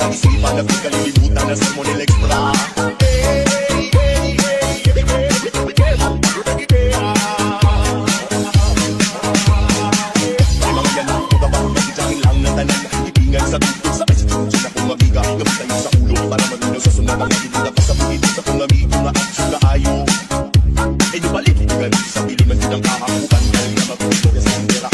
sa isipan na kalilimutan na sermon nila extra. May mga yan ako dapat nagsijakin lang ng tanan. Ibingan sa tukod sa kaisitsunsyon na kong mabiga. Gamit tayo sa ulo para magunaw sa sunod. Ang hindi na pa sa buhid sa kong amigo na aksyon na ayo. E di balik, ikan sa pilo na sinang kahakukan. Galing na mag-ustorya sa sindera.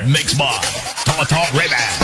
Mix by REMIX.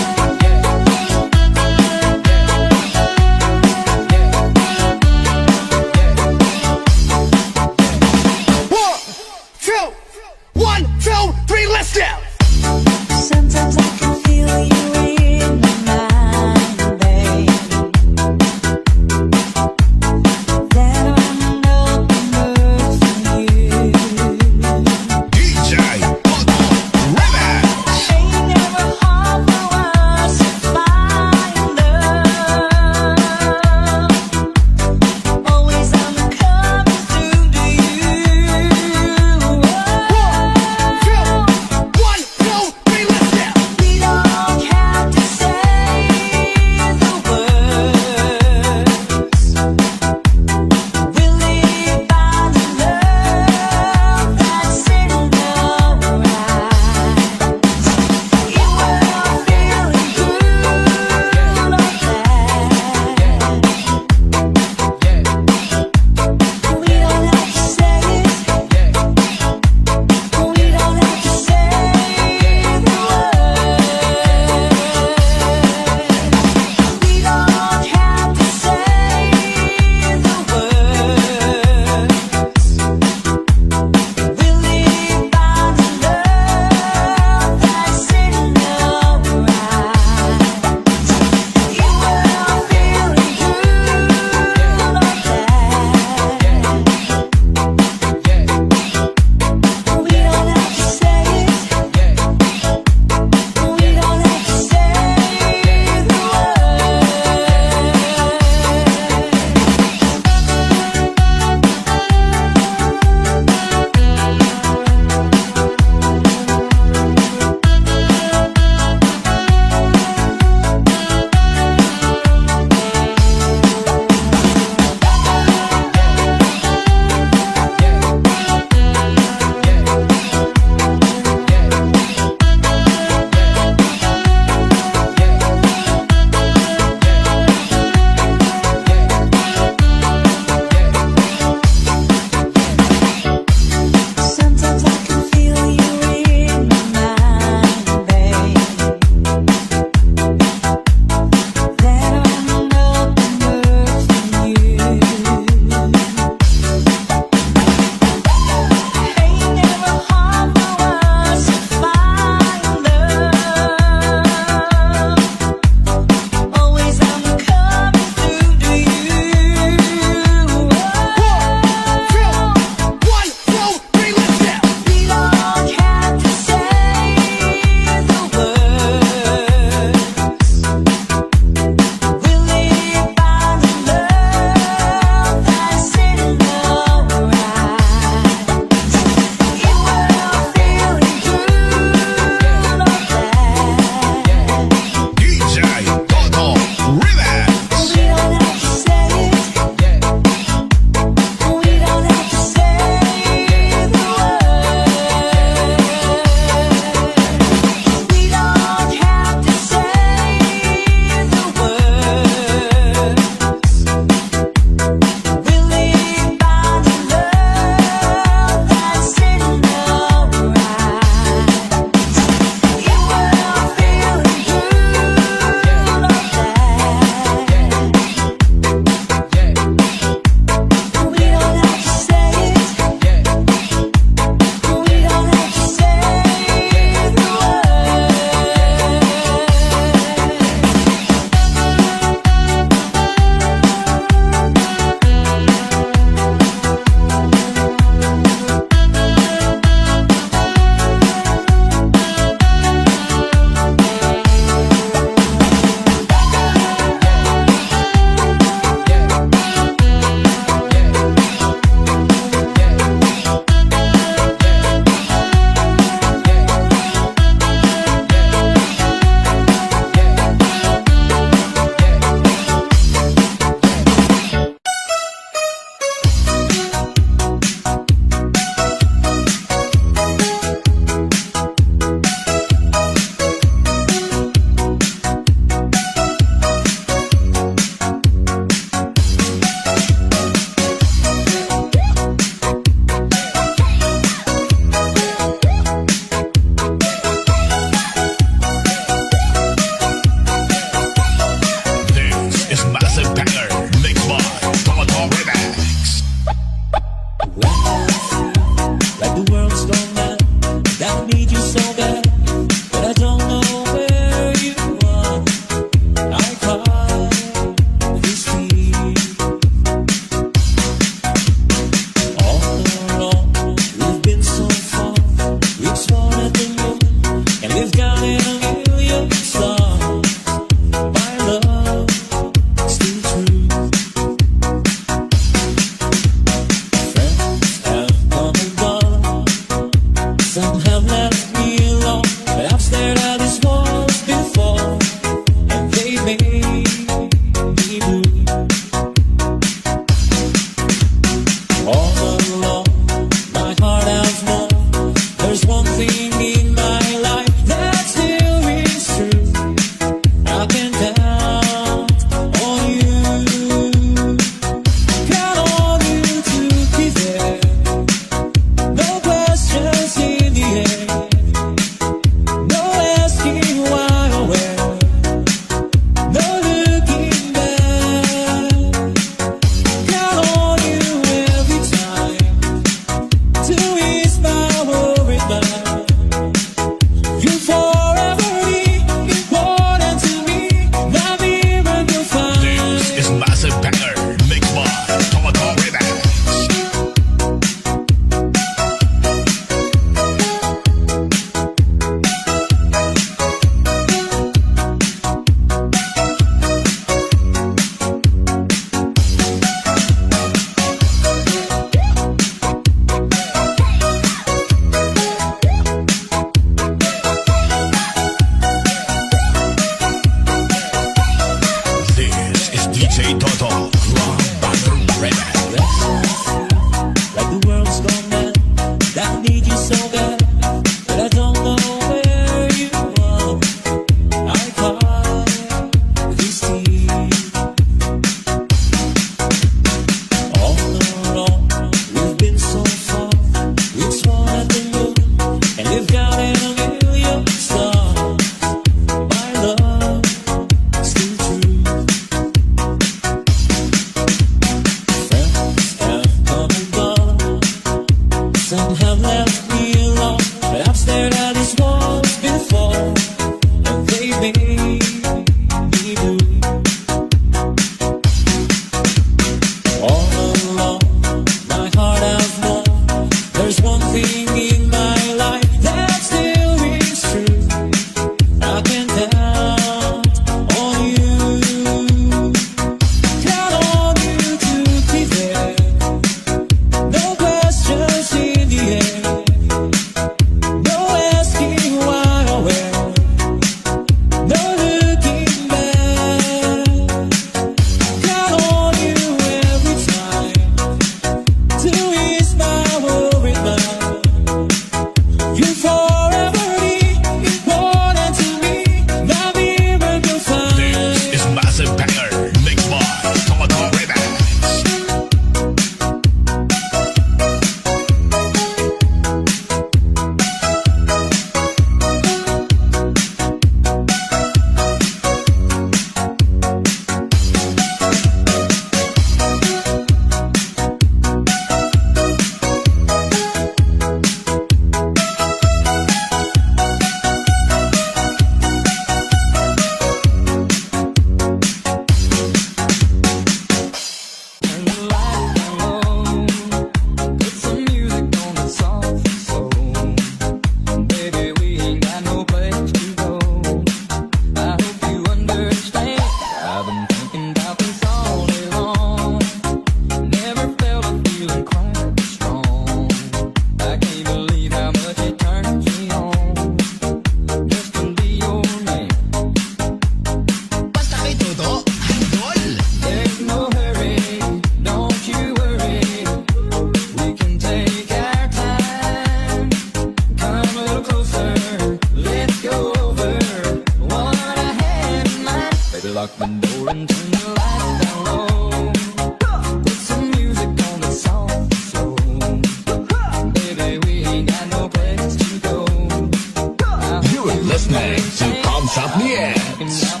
listening to Comshop News.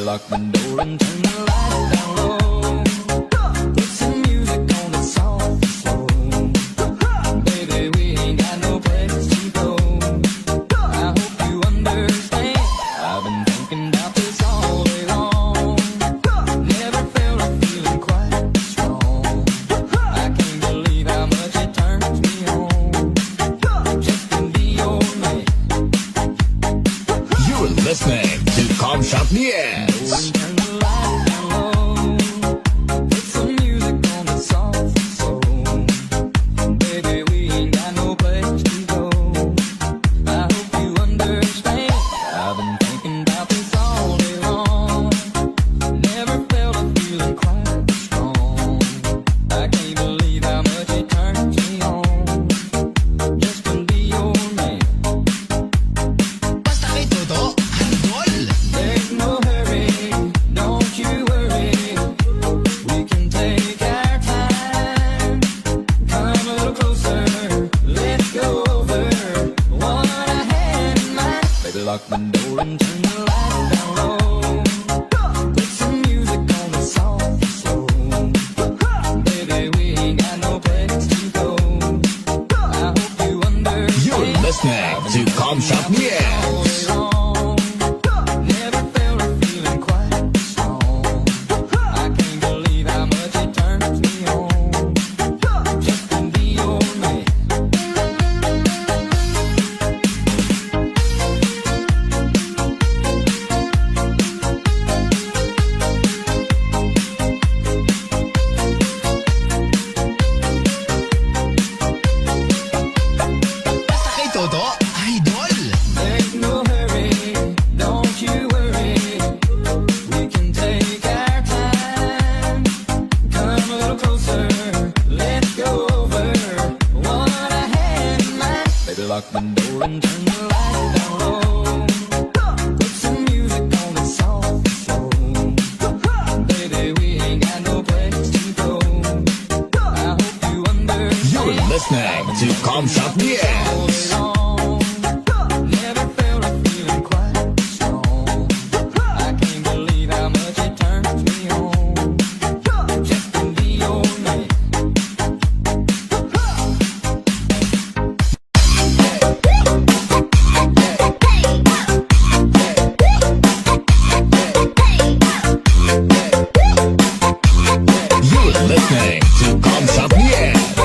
Lock the door and turn the lights down low. Put some music on that's soft and slow. Baby, we ain't got no place to go. I hope you understand. I've been thinking about this all day long. Never felt a feeling quite this strong. I can't believe how much it turns me on. Just to be your man. You're listening to Comshop News. Turn the lights down low. Put some music on that's soft and slow. Baby, we ain't got no place to go. I hope you understand. I've been thinking about this all day long. Never felt a feeling quite this strong. I can't believe how much it turns me on. Just to be your man. Basta kay Toto, idol. There's no hurry, don't you worry. We can take our time. Come a little closer, let's go over what I had in mind. Baby, lock the door and turn the lights down low. Put some music on that's soft and slow. Baby, we ain't got no place to go. I hope you understand. You're listening to Comshop News. Never felt a feeling quite this strong. I can't believe how much it turns me on. Just to be your man. Basta kay Toto, idol. There's no hurry, don't you worry. We can take our time. Come a little closer, let's go over what I had in mind. Baby, lock the door and turn the lights down low. Put some music on that's soft and slow. Baby, we ain't got no place to go. I hope you understand. You're listening to Comshop News. Never felt a feeling quite this strong. I can't believe how much it turns me on. Just to be your man. You're listening to Comshop News.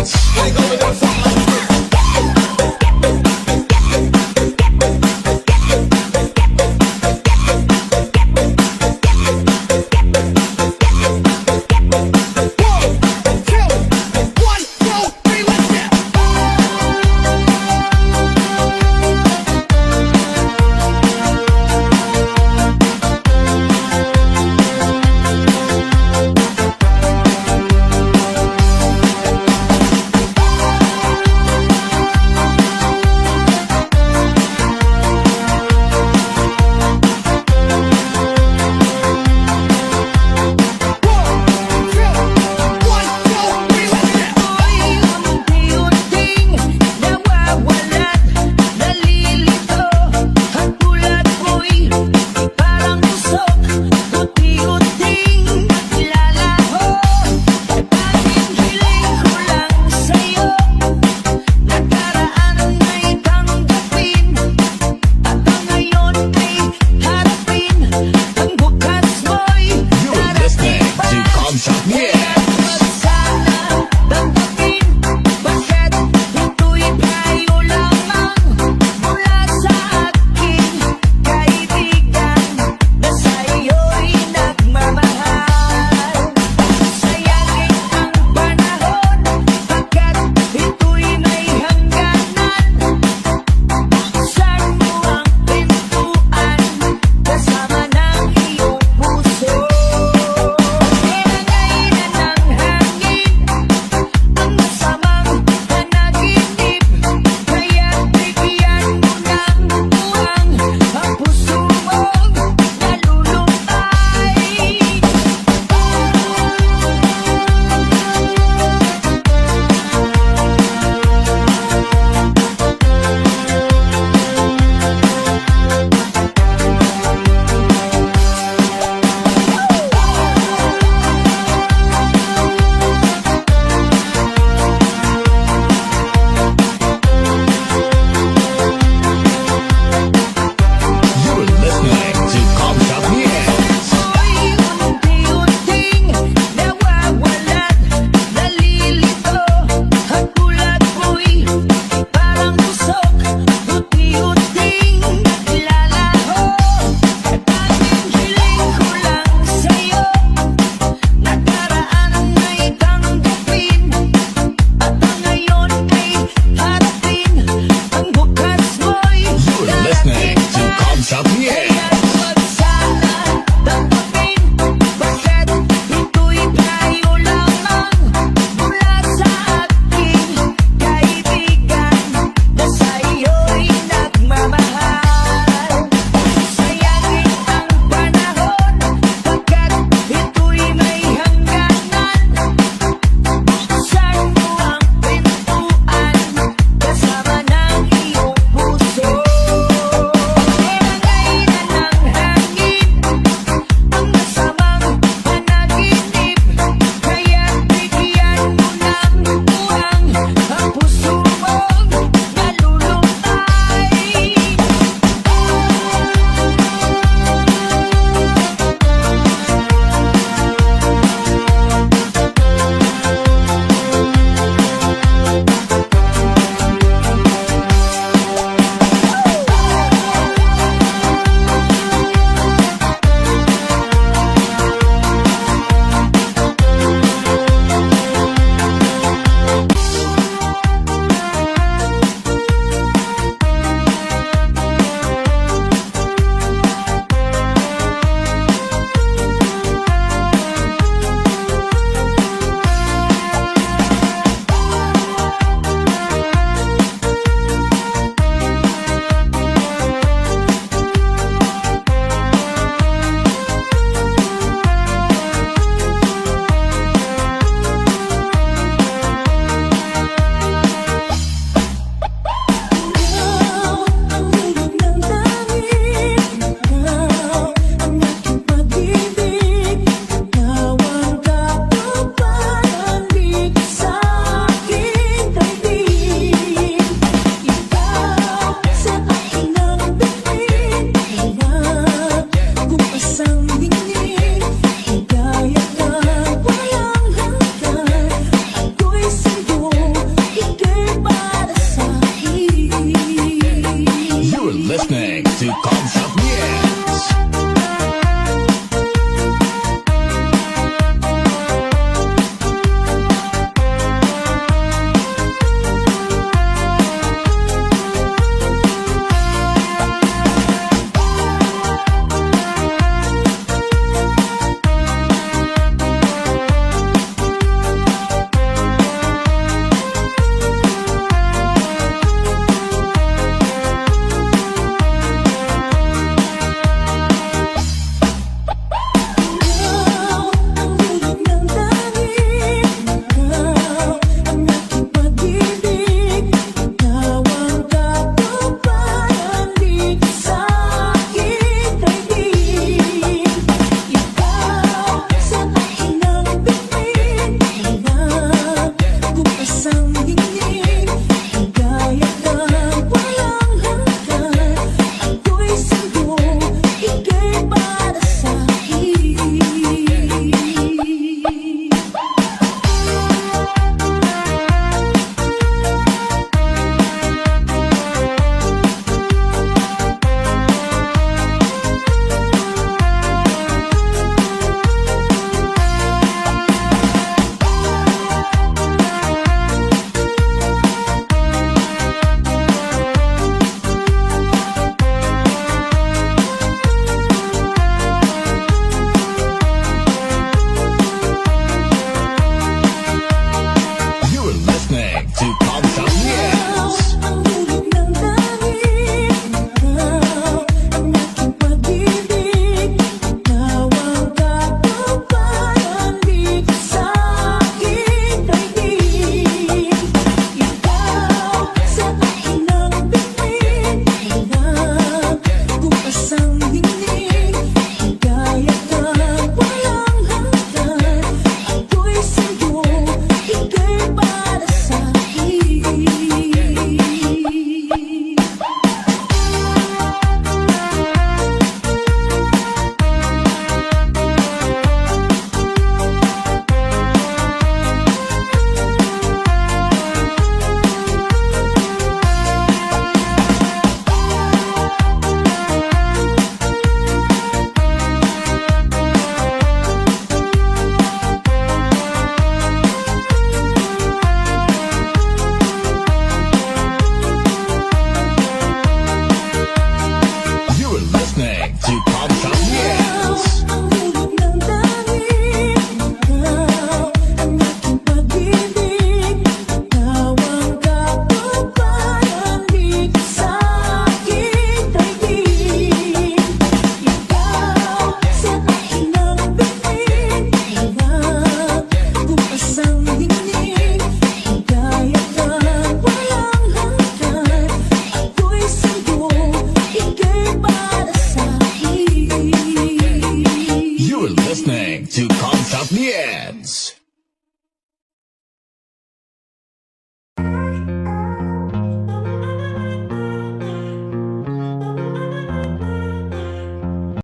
ni Eds.